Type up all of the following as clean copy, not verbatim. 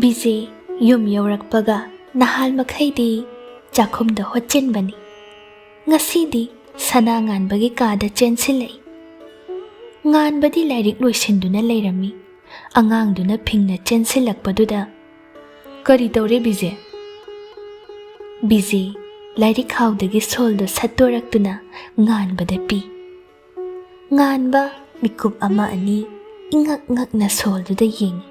Bize yum yaurakpaga nahal makhaidi chakhumda hochenbani. Ngasidi sana nganbagi kada chensilai. Nganbadi lairik loisinduna lairami. Angangduna phingna chensilakpaduda. Kari taure Bize? Bize lairik hawdagi soldo sattoraktuna nganbada pi. Nganba mikup ama ani ingak-ngakna solduda yengi.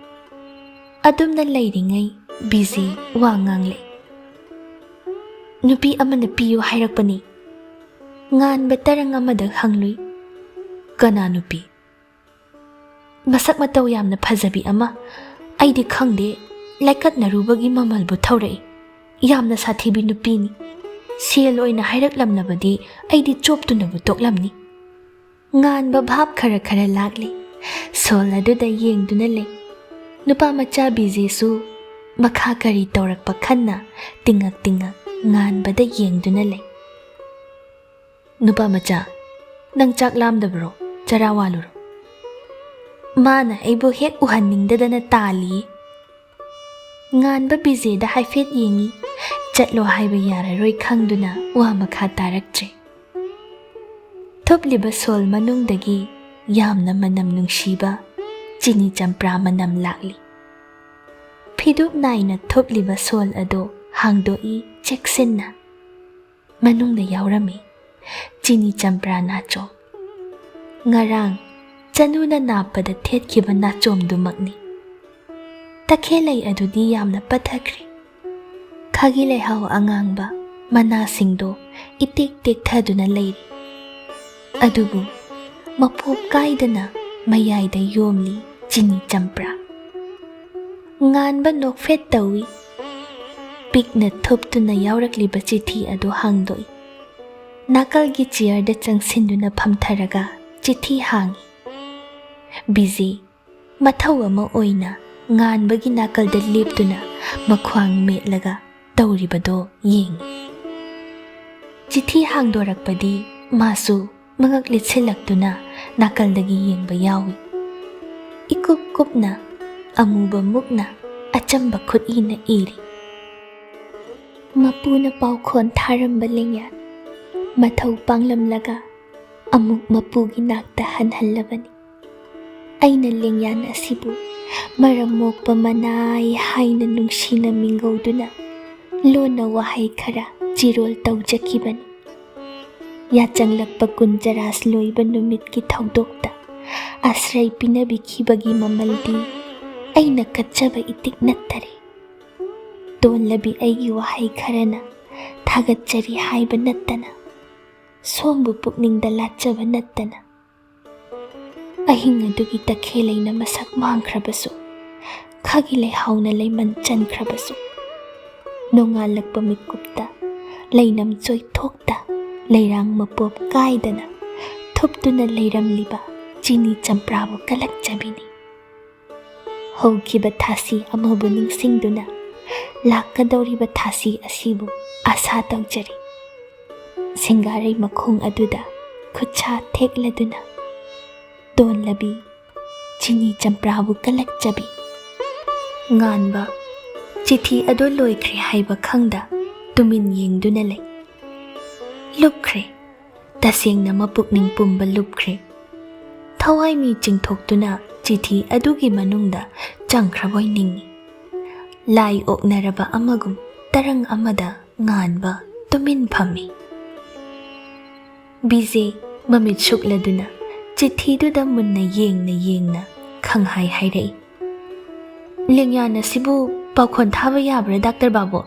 Adumna lairingai Bize wa nganglay. Nupi amana piyo hairakpani. Nganba tarang amada hanglui. Kana nupi? Masak mataw yamna phajabi ama. Aidi khangde laikat narubagi mamalbu thaurai. Yamna sathibi nupini. Sel oina hairaklamnabadi aidi choptunabu toklamni. Nganba bhab khara khara lagli. Sol aduda yengduna lay. Nupa macha Bize su makha kari taurakpa khanna tingak nganbada yengduna lay. Nupa macha, nang chak lamdabro, chara waluro. Mana aibo hek uhaningdadana tali. Nganba Bize da haifet yengi, chatlo haiba yararoi khangduna wa makha tarakche. Thupliba sol manungdagi yamna manam nungshiba chini champra manam lakli. Ep.9 thupliba sol ado hangdoi cheksinna. Manungda yaurami chini champra nachom. Ngarang chanuna napada thetkiba nachom dumakni. Takhelai adudi yamna pathakri. Khagilai haw angangba manasingdo itik-tik thaduna leiri. Adubu mapop kaidana mayayda yomli chini champra. Nganba nokfet tawi. Pikna thuptuna yaurakliba chithi ado hangdoi. Nakalgi chiyarda changsinduna phamtharaga chithi hangi. Bize mathaw ama oina nganbagi nakalda leptuna makhwang metlaga tauribado yengi. Chithi hangdorakpadi masu mangaklitsilaktuna nakaldagi yengba yawi. Ikup-kupna amuba mukna achamba khut-ina iri. Mapuna paukhon tharamba lengyan. Mathaw panglamlaga amuk mapugi nakta hanhallabani. Aina lengyan asibu maramokpa manay haina nungsina mingawduna lona wahay khara jirol tawjakibani. Yachanglakpa kunjaras loiba numit ki thawdokta asray pinabikibagi mamaldi aina katchaba itik nattare. Tonlabi aigi wahay kharana thagatchari haiba nattana. Sombu pukningda latchaba nattana. Ahing adugi takhelayna masak mangkhrabasu. Khagilay hawna layman chankhrabasu. Nongalakpa mikupta laynam choy thokta layrang mapop kaidana thuptuna layramliba chini champrabu kalakchabini. Hawkiba thasi amabu ningsingduna lakadawriba thasi asibu asa tawjari. Singaray makhung aduda khutcha thekladuna tonlabi chini champrabu kalakchabi. Nganba chithi ado loikre haiba khangda tumin yengduna lay. Lupkre tasengna mapukning pumba lupkre. Thawai mi chingthoktuna chithi adugi manungda changkhraboy ningi. Lai oknaraba amagum tarang amada nganba tumin phami. Bize mamit shukladuna chithiduda munna yengna khanghai hairai. Lengyana sibu paukhon thaba yabra Dr. Babu.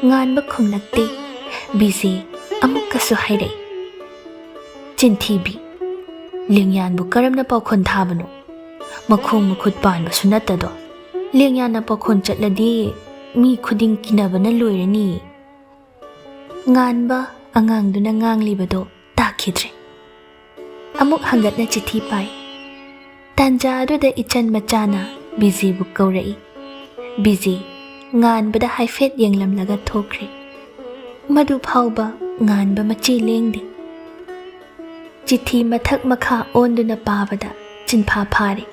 ꯉꯥꯟꯕ ꯈꯨꯝꯂꯛꯇꯦ. Busy ꯑꯃꯨꯛꯀꯁꯨ ꯍꯥꯏꯔꯛꯏ. ꯆꯤꯟꯊꯤꯕꯤ, ꯂꯦꯡꯌꯥꯟꯕꯨ ꯀꯔꯝꯅ ꯄꯥꯎꯈꯣꯟ ꯊꯥꯕꯅꯣ? ꯃꯈꯣꯡ ꯃꯈꯨꯠ ꯄꯥꯟꯕꯁꯨ ꯅꯠꯇꯗꯣ. ꯂꯦꯡꯌꯥꯟꯅ ꯄꯥꯎꯈꯣꯟ ꯆꯠꯂꯗꯤ ꯃꯤ ꯈꯨꯗꯤꯡ ꯀꯤꯅꯕꯅ ꯂꯣꯏꯔꯅꯤ. ꯉꯥꯟꯕ ꯑꯉꯥꯡꯗꯨꯅ ꯉꯥꯡꯂꯤꯕꯗꯣ ꯇꯥꯈꯤꯗ꯭ꯔꯦ. ꯑꯃꯨꯛ ꯍꯪꯒꯠꯅ ꯆꯤꯊꯤ ꯄꯥꯏ. ꯇꯥꯟꯖꯥ ꯑꯗꯨꯗ ꯏꯆꯟ ꯃꯆꯥꯅ ꯕꯤꯖꯤꯕꯨ ꯀꯧꯔꯛꯏ. ꯕꯤꯖꯤ ꯉꯥꯟꯕꯗ ꯍꯥꯏꯐꯦꯠ ꯌꯦꯡꯂꯝꯂꯒ ꯊꯣꯛꯈ꯭ꯔꯦ. ꯃꯗꯨ ꯐꯥꯎꯕ ꯉꯥꯟꯕ ꯃꯆꯤ ꯂꯦꯡꯗꯦ. ꯆꯤꯊꯤ ꯃꯊꯛ ꯃꯈꯥ ꯑꯣꯟꯗꯨꯅ ꯄꯥꯕꯗ ꯆꯤꯟꯐꯥ ꯐꯥꯔꯦ.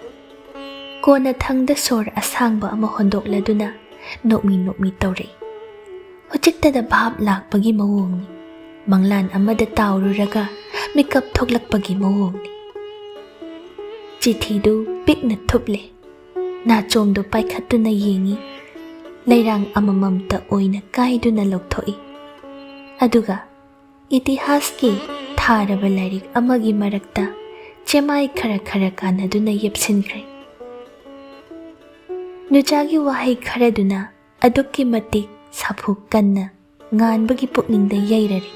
ꯀꯣꯟꯅ ꯊꯪꯗ ꯁꯣꯔ ꯑꯁꯥꯡꯕ ꯑꯃ ꯍꯣꯟꯗꯣꯛꯂꯗꯨꯅ ꯅꯣꯛꯃꯤ ꯅꯣꯛꯃꯤ ꯇꯧꯔꯛꯏ. ꯍꯧꯖꯤꯛꯇꯗ ꯚꯥꯞ ꯂꯥꯛꯄꯒꯤ ꯃꯑꯣꯡꯅꯤ. ꯃꯪꯂꯥꯟ ꯑꯃꯗ ꯇꯥꯎꯔꯨꯔꯒ ꯃꯤꯀꯞ ꯊꯣꯛꯂꯛꯄꯒꯤ ꯃꯑꯣꯡꯅꯤ. ꯆꯤꯊꯤꯗꯨ ꯄꯤꯛꯅ ꯊꯨꯞꯂꯦ. ꯅꯥꯆꯣꯝꯗꯨ ꯄꯥꯏꯈꯠꯇꯨꯅ ꯌꯦꯡꯉꯤ. ꯂꯩꯔꯥꯡ ꯑꯃꯃꯝꯇ ꯑꯣꯏꯅ ꯀꯥꯏꯗꯨꯅ ꯂꯧꯊꯣꯛꯏ. ꯑꯗꯨꯒ ꯏꯇꯤꯍꯥꯁꯀꯤ ꯊꯥꯔꯕ ꯂꯥꯏꯔꯤꯛ ꯑꯃꯒꯤ ꯃꯔꯛꯇ ꯆꯦꯃꯥꯏ ꯈꯔ ꯈꯔ ꯀꯥꯟꯅꯗꯨꯅ ꯌꯦꯞꯁꯤꯟꯈ꯭ꯔꯦ. ꯅꯨꯆꯥꯒꯤ ꯋꯥꯍꯩ ꯈꯔꯗꯨꯅ ꯑꯗꯨꯛꯀꯤ ꯃꯇꯤꯛ ꯁꯥꯐꯨ ꯀꯟꯅ ꯉꯥꯟꯕꯒꯤ ꯄꯨꯛꯅꯤꯡꯗ ꯌꯩꯔꯔꯤ.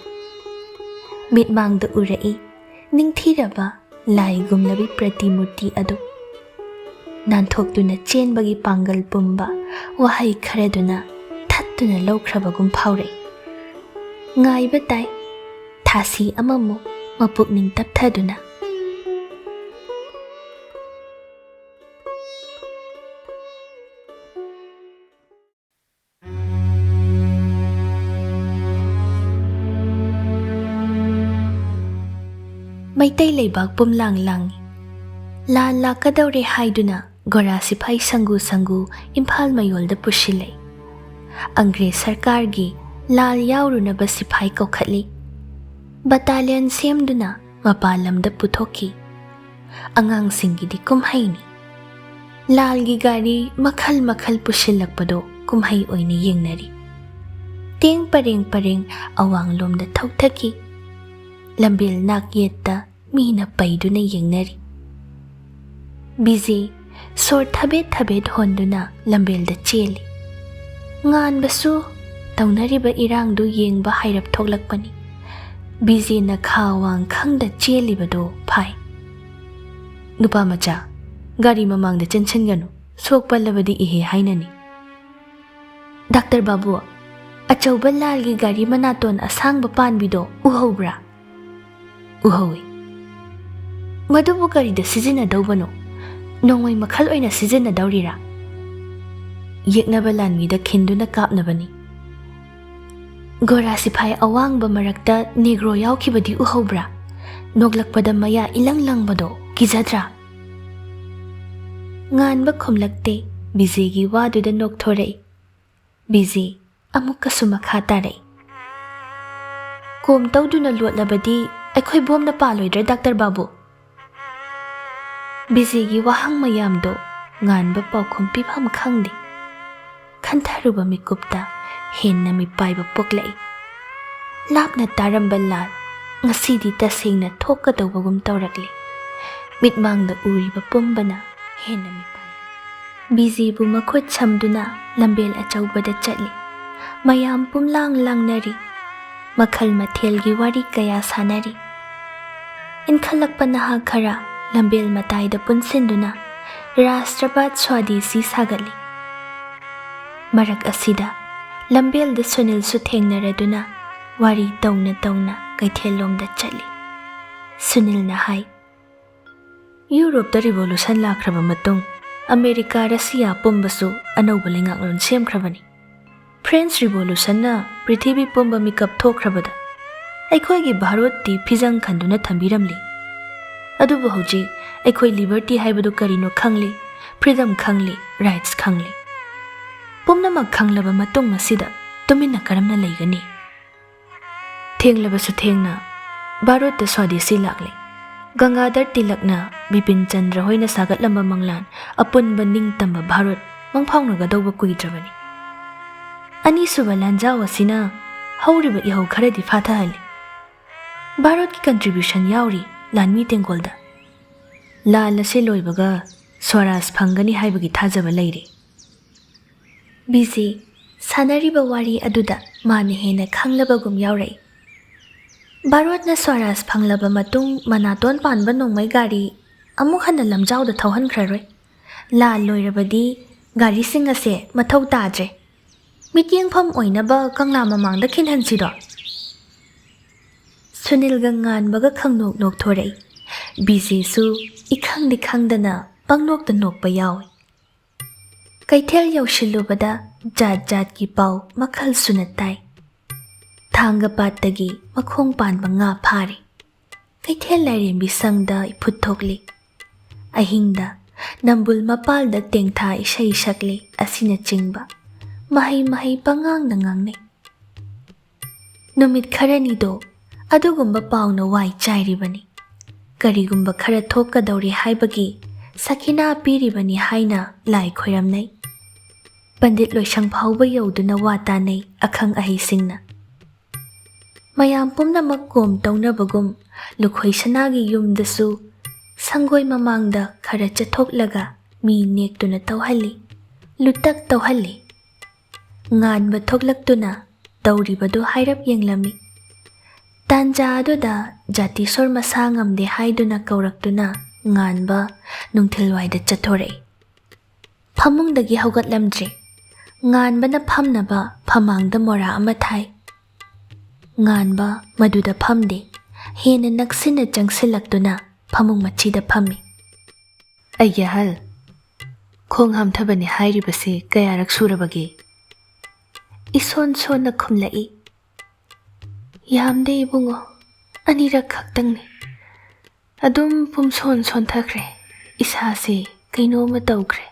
ꯃꯤꯠꯃꯥꯡꯗ ꯎꯔꯛꯏ ꯅꯤꯡꯊꯤꯔꯕ ꯂꯥꯏꯒꯨꯝꯂꯕꯤ ꯄ꯭ꯔꯇꯤꯃꯨꯔꯇꯤ ꯑꯗꯨ. ꯅꯥꯟꯊꯣꯛꯇꯨꯅ ꯆꯦꯟꯕꯒꯤ ꯄꯥꯡꯒꯜ ꯄꯨꯝꯕ ꯋꯥꯍꯩ ꯈꯔꯗꯨꯅ ꯊꯠꯇꯨꯅ ꯂꯧꯈ꯭ꯔꯕꯒꯨꯝ ꯐꯥꯎꯔꯛꯏ. ꯉꯥꯏꯕ ꯇꯥꯏ. ꯊꯥꯁꯤ ꯑꯃꯃꯨꯛ ꯃꯄꯨꯛꯅꯤꯡ ꯇꯞꯊꯗꯨꯅ. ꯃꯩꯇꯩ ꯂꯩꯕꯥꯛ ꯄꯨꯝꯂꯥꯡ ꯂꯥꯡꯏ. ꯂꯥꯟ ꯂꯥꯛꯀꯗꯧꯔꯦ ꯍꯥꯏꯗꯨꯅ ꯒꯣꯔꯥ ꯁꯤꯐꯥꯏ ꯁꯪꯒꯨ ꯁꯪꯒꯨ ꯏꯝꯐꯥꯜ ꯃꯌꯣꯜꯗ ꯄꯨꯁꯤꯜꯂꯛꯏ. ꯑꯪꯒ꯭ꯔꯦꯖ ꯁꯔꯀꯥꯔꯒꯤ ꯂꯥꯜ ꯌꯥꯎꯔꯨꯅꯕ ꯁꯤꯐꯥꯏ ꯀꯧꯈꯠꯂꯤ. ꯕꯇꯥꯂꯤꯌꯟ ꯁꯦꯝꯗꯨꯅ ꯃꯄꯥꯟ ꯂꯝꯗ ꯄꯨꯊꯣꯛꯈꯤ. ꯑꯉꯥꯡꯁꯤꯡꯒꯤꯗꯤ ꯀꯨꯝꯍꯩꯅꯤ. ꯂꯥꯜꯒꯤ ꯒꯥꯔꯤ ꯃꯈꯜ ꯃꯈꯜ ꯄꯨꯁꯤꯜꯂꯛꯄꯗꯣ ꯀꯨꯝꯍꯩ ꯑꯣꯏꯅ ꯌꯦꯡꯅꯔꯤ. ꯇꯦꯡ ꯄꯔꯦꯡ ꯄꯔꯦꯡ ꯑꯋꯥꯡꯂꯣꯝꯗ ꯊꯧꯊꯈꯤ. ꯂꯝꯕꯦꯜ ꯅꯥꯛ ꯌꯦꯠꯇ ꯃꯤꯅ ꯄꯩꯗꯨꯅ ꯌꯦꯡꯅꯔꯤ. ꯕꯤꯖꯤ ꯁꯣꯔ ꯊꯕꯦꯠ ꯊꯕꯦꯠ ꯍꯣꯟꯗꯨꯅ ꯂꯝꯕꯦꯜꯗ ꯆꯦꯜꯂꯤ. ꯉꯥꯟꯕꯁꯨ ꯇꯧꯅꯔꯤꯕ ꯏꯔꯥꯡꯗꯨ ꯌꯦꯡꯕ ꯍꯥꯏꯔꯞ ꯊꯣꯛꯂꯛꯄꯅꯤ. ꯕꯤꯖꯤꯅ ꯈꯥ ꯋꯥꯡ ꯈꯪꯗ ꯆꯦꯜꯂꯤꯕꯗꯣ ꯐꯥꯏ. ꯅꯨꯄꯥ ꯃꯆꯥ, ꯒꯥꯔꯤ ꯃꯃꯥꯡꯗ ꯆꯦꯟꯁꯤꯟꯒꯅꯨ, ꯁꯣꯛ ꯄꯜꯂꯕꯗꯤ ꯏꯍꯦ ꯍꯥꯏꯅꯅꯤ. ꯗꯥꯛꯇꯔ ꯕꯥꯕꯨ, ꯑꯆꯧꯕ ꯂꯥꯜꯒꯤ ꯒꯥꯔꯤ ꯃꯅꯥꯇꯣꯟ ꯑꯁꯥꯡꯕ ꯄꯥꯟꯕꯤꯗꯣ ꯎꯍꯧꯕ꯭ꯔꯥ? ꯎꯍꯧꯏ. ꯃꯗꯨꯕꯨ ꯀꯔꯤꯗ ꯁꯤꯖꯤꯟꯅꯗꯧꯕꯅꯣ? ꯅꯣꯡꯃꯩ ꯃꯈꯜ ꯑꯣꯏꯅ ꯁꯤꯖꯤꯟꯅꯗꯧꯔꯤꯔꯥ? ꯌꯦꯛꯅꯕ ꯂꯥꯟꯃꯤꯗ ꯈꯤꯟꯗꯨꯅ ꯀꯥꯞꯅꯕꯅꯤ. ꯒꯣꯔꯥ ꯁꯤꯐꯥꯏ ꯑꯋꯥꯡꯕ ꯃꯔꯛꯇ ꯅꯦꯒ꯭ꯔꯣ ꯌꯥꯎꯈꯤꯕꯗꯤ ꯎꯍꯧꯕ꯭ꯔꯥ? ꯅꯣꯛꯂꯛꯄꯗ ꯃꯌꯥ ꯏꯂꯪ ꯂꯪꯕꯗꯣ ꯀꯤꯖꯗ꯭ꯔꯥ? ꯉꯥꯟꯕ ꯈꯨꯝꯂꯛꯇꯦ. ꯕꯤꯖꯤꯒꯤ ꯋꯥꯗꯨꯗ ꯅꯣꯛꯊꯣꯔꯛꯏ. ꯕꯤꯖꯤ ꯑꯃꯨꯛꯀꯁꯨ ꯃꯈꯥ ꯇꯥꯔꯛꯏ. ꯀꯣꯝ ꯇꯧꯗꯨꯅ ꯂꯣꯠꯂꯕꯗꯤ ꯑꯩꯈꯣꯏ ꯕꯣꯝꯅ ꯄꯥꯜꯂꯣꯏꯗ꯭ꯔꯥ ꯗꯥꯛꯇꯔ ꯕꯥꯕꯨ? ꯕꯤꯖꯤꯒꯤ ꯋꯥꯍꯪ ꯃꯌꯥꯝꯗꯣ ꯉꯥꯟꯕ ꯄꯥꯎꯈꯨꯝ ꯄꯤꯐꯝ ꯈꯪꯗꯦ. ꯈꯟꯊꯔꯨꯕ ꯃꯤꯀꯨꯞꯇ ꯍꯦꯟꯅ ꯃꯤꯄꯥꯏꯕ ꯄꯣꯛꯂꯛꯏ. ꯂꯥꯞꯅ ꯇꯥꯔꯝꯕ ꯂꯥꯜ ꯉꯁꯤꯗꯤ ꯇꯁꯦꯡꯅ ꯊꯣꯛꯀꯗꯧꯕꯒꯨꯝ ꯇꯧꯔꯛꯂꯤ. ꯃꯤꯠꯃꯥꯡꯗ ꯎꯔꯤꯕ ꯄꯨꯝꯕꯅ ꯍꯦꯟꯅ ꯃꯤꯄꯥꯏ. ꯕꯤꯖꯤꯕꯨ ꯃꯈꯨꯠ ꯁꯝꯗꯨꯅ ꯂꯝꯕꯦꯜ ꯑꯆꯧꯕꯗ ꯆꯠꯂꯤ. ꯃꯌꯥꯝ ꯄꯨꯝꯂꯥꯡ ꯂꯥꯡꯅꯔꯤ. ꯃꯈꯜ ꯃꯊꯦꯜꯒꯤ ꯋꯥꯔꯤ ꯀꯌꯥ ꯁꯥꯅꯔꯤ. ꯏꯟꯈꯠꯂꯛꯄ ꯅꯍꯥ ꯈꯔ ꯂꯝꯕꯦꯜ ꯃꯇꯥꯏꯗ ꯄꯨꯟꯁꯤꯟꯗꯨꯅ ꯔꯥꯁꯇ꯭ꯔꯄꯥꯠ ꯁ꯭ꯋꯥꯗꯦꯁꯤ ꯁꯥꯒꯠꯂꯤ. ꯃꯔꯛ ꯑꯁꯤꯗ ꯂꯝꯕꯦꯜꯗ ꯁꯨꯅꯤꯜꯁꯨ ꯊꯦꯡꯅꯔꯗꯨꯅ ꯋꯥꯔꯤ ꯇꯧꯅ ꯇꯧꯅ ꯀꯩꯊꯦꯜꯂꯣꯝꯗ ꯆꯠꯂꯤ. ꯁꯨꯅꯤꯜꯅ ꯍꯥꯏ, ꯌꯨꯔꯣꯞꯇ ꯔꯤꯚꯣꯂꯨꯁꯟ ꯂꯥꯛꯈ꯭ꯔꯕ ꯃꯇꯨꯡ ꯑꯃꯦꯔꯤꯀꯥ ꯔꯁꯤꯌꯥ ꯄꯨꯝꯕꯁꯨ ꯑꯅꯧꯕ ꯂꯩꯉꯥꯛꯂꯣꯟ ꯁꯦꯝꯈ꯭ꯔꯕꯅꯤ. ꯐ꯭ꯔꯦꯟꯆ ꯔꯤꯚꯣꯂꯨꯁꯟꯅ ꯄ꯭ꯔꯤꯊꯤꯕꯤ ꯄꯨꯝꯕ ꯃꯤꯀꯞ ꯊꯣꯛꯈ꯭ꯔꯕꯗ ꯑꯩꯈꯣꯏꯒꯤ ꯚꯥꯔꯣꯠꯇꯤ ꯐꯤꯖꯪ ꯈꯟꯗꯨꯅ ꯊꯝꯕꯤꯔꯝꯂꯤ. ꯑꯗꯨꯕꯨ ꯍꯧꯖꯤꯛ ꯑꯩꯈꯣꯏ ꯂꯤꯕꯔꯇꯤ ꯍꯥꯏꯕꯗꯨ ꯀꯔꯤꯅꯣ ꯈꯪꯂꯤ, ꯐ꯭रीडम ꯈꯪꯂꯤ, राइट्स खंगली पुमनमक खंगलब मतुंग असिदा तुमिन्ना करमना लेगनी थेंगलबसु थेंगना भारत स्वदेशी लागले गंगाधर तिलकना बिपिन चंद्र होइना सागतलंबा मंगलान अपुनबा निंगतंबा भारत मंगफाउनगदौबा कुइद्रबनी अनीसुबा लांजाव असिना हौरिबा इहौ खरदि फाथहले भारत की कंट्रीब्यूशन यावरी लानमी तेंगोलदा लाल असे लोइबगा स्वराज फंगनी हाइबगी थाजबा लेरे busy Sanariba wari aduda mani hena khanglabagum yaurai. Barotna Swaras phanglaba matung manaton panba nongmai gari amuk hana lamjauda thauhankraroi. La loirabadi gari sing ase mathau tadre. Mityengpham oinaba kangla mamangda khinhansido. Sunil gangan khangnok nok thorai. Busy su ikhangdi khangdana pangnokda nokpa yawi. Kaithel yaushilubada jat ki pau makhal sunatai. Thanga patagi makhong panba nga phari. Kaithel lairembi sangda iput thokli. Ahingda nambul mapalda tengtha isai sakli asina chingba. Mahay pangang nangangne. Numit kharanido adugumba pauna wai chairibani. Karigumba khara thokadawri haibagi sakina piribani haina lai khoiramnai. Pandit loisang phauba yauduna watanai akhang ahisingna. Mayam pumnamak kom taunabagum lukhoi sanagi yumdasu sangoi mamangda khara chathoklaga mi nektuna tauhalli lutak tauhalli. Nganba thoklaktuna tawribadu hairap yenglami. Tanja aduda jati sor masangamde haiduna kauraktuna nganba nungthilwaida chathorei. Phamungdagi haugatlamdre. Nganba na phamnaba phamangda mora ama thai. Nganba maduda phamde hena naksina changsilaktuna phamung machida phammi. Ayya hal khong hamthabani hairibase kayarak surabagi. Ison na khumlai. Yamde ibungo anirak khaktangni. Adum pumson thakre isase kainoma tawkre.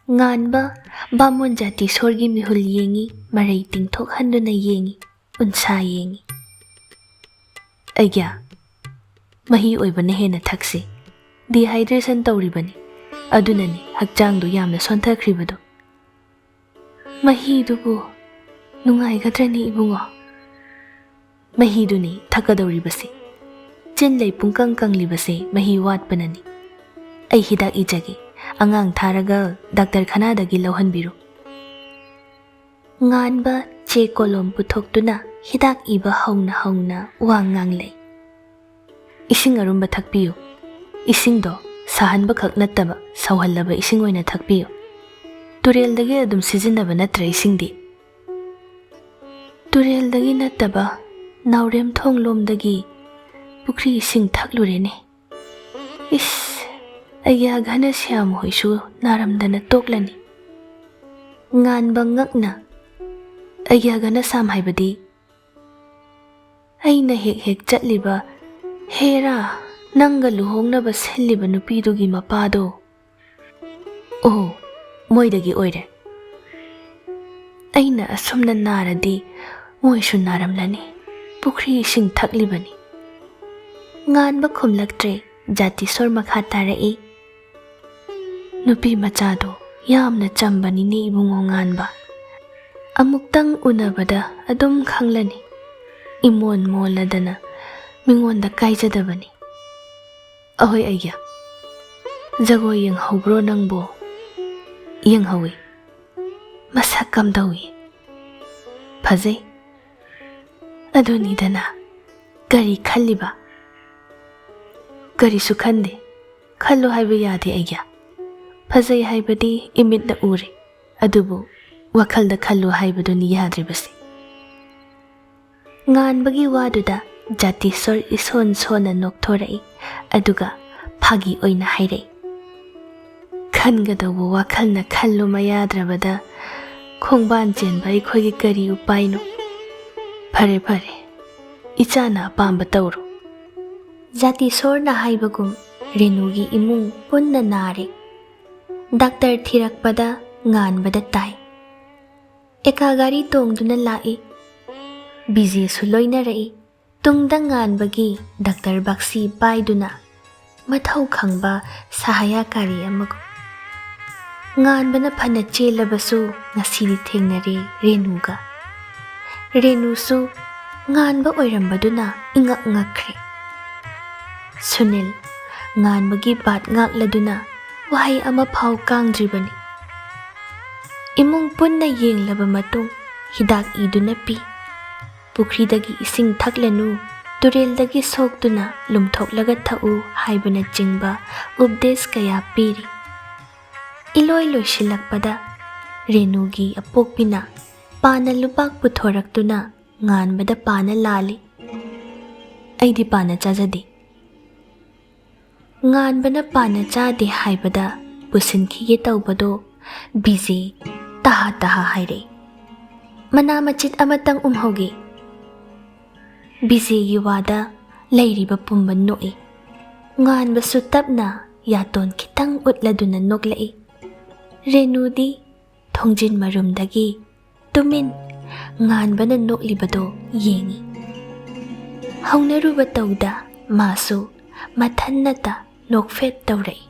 Nganba bamon jati sorgi mihul yengi marai tingthok handuna yengi unsa yengi. Ayya mahi oibana hena thakse dehydration tawribani adunani hakchangdu yamna sonthakribado. Mahi dubu nungai gadrani ibungo. Mahi duni thakadawribase chinlai pungkang kanglibase mahi watpanani. Ai hidak ijagi angang tharaga doctor khanadagi lauhanbiru. Nganba che kolom puthoktuna hidak iba hauna wangang lay. Ising arumba thakpiyo. Ising do sahanba khak nattaba sawhallaba ising oina thakpiyo. Tureldagi adum sijinnaba natra isingdi. Tureldagi nattaba naurem thonglomdagi pukri ising thaklurene. Is ayya ghana syam hoisu naramdana toklani. Nganba ngakna ayya ghana sam haibadi. Aina hek chatliba hera nanga luhongnaba selliba nupidugi mapado. Oh moidagi oire. Aina asumna naradi moisu naramlani. Pukri ising thaklibani. Nganba khumlaktre jati sor makha tarai. Nupi machado yamna chambani ni ibungo nganba. Amuktang unabada adum khanglani. Imon moladana mingonda kaijadabani. Ahoy ayya. Jago yang haubro nangbo. Yang hawi. Masak kamdawi. Phazai. Adunidana gari khalliba. Gari sukhande. Khallo haiba yade ayya. Phazai haibadi imitna ure. Adubu wakhalda khallo haibaduni yadribasi. Nganbagi waduda jati sor ison sona nokthorai. Aduga phagi oina hairai. Khangadawu wakhalna khallo mayadrabada khongban chenba ikhogi gari upaino. Pare ichana pamba tawro. Jati sorna haibagum renugi imung punna nare. Doctor thirakpada nganbada tai. Eka gari tongduna lai. Busy suloina rai. Tungda nganbagi Doctor Baksi paiduna. Mathau khangba sahaya kari amagum. Nganbana phana chelabasu ngasidi thengnare renuga. Renusu nganba oirambaduna ingak ngakre. Sunil nganbagi bat ngakladuna wahai ama phau kangdribani. Imong punna yenglaba matung hidak iduna pi. Pukhridagi ising thaklanu, tureldagi soktuna lumthoklaga thau haibana chingba updes kaya piri. Iloi loisilakpada Renugi apokpina pana lupak puthoraktuna nganbada pana lali. Aidi pana chajadi. Nganbana pana chade haibada pusinkhige taubado busy taha taha haire. Mana machit amatang umhoge. Busy wada lairiba pumba noe. Nganba sutapna yaton kitang utladuna noglai. Renudi thongjin marumdagi tumin nganbana noklibado yengi. Haunaruba tauda masu mathannata nokfet taurai.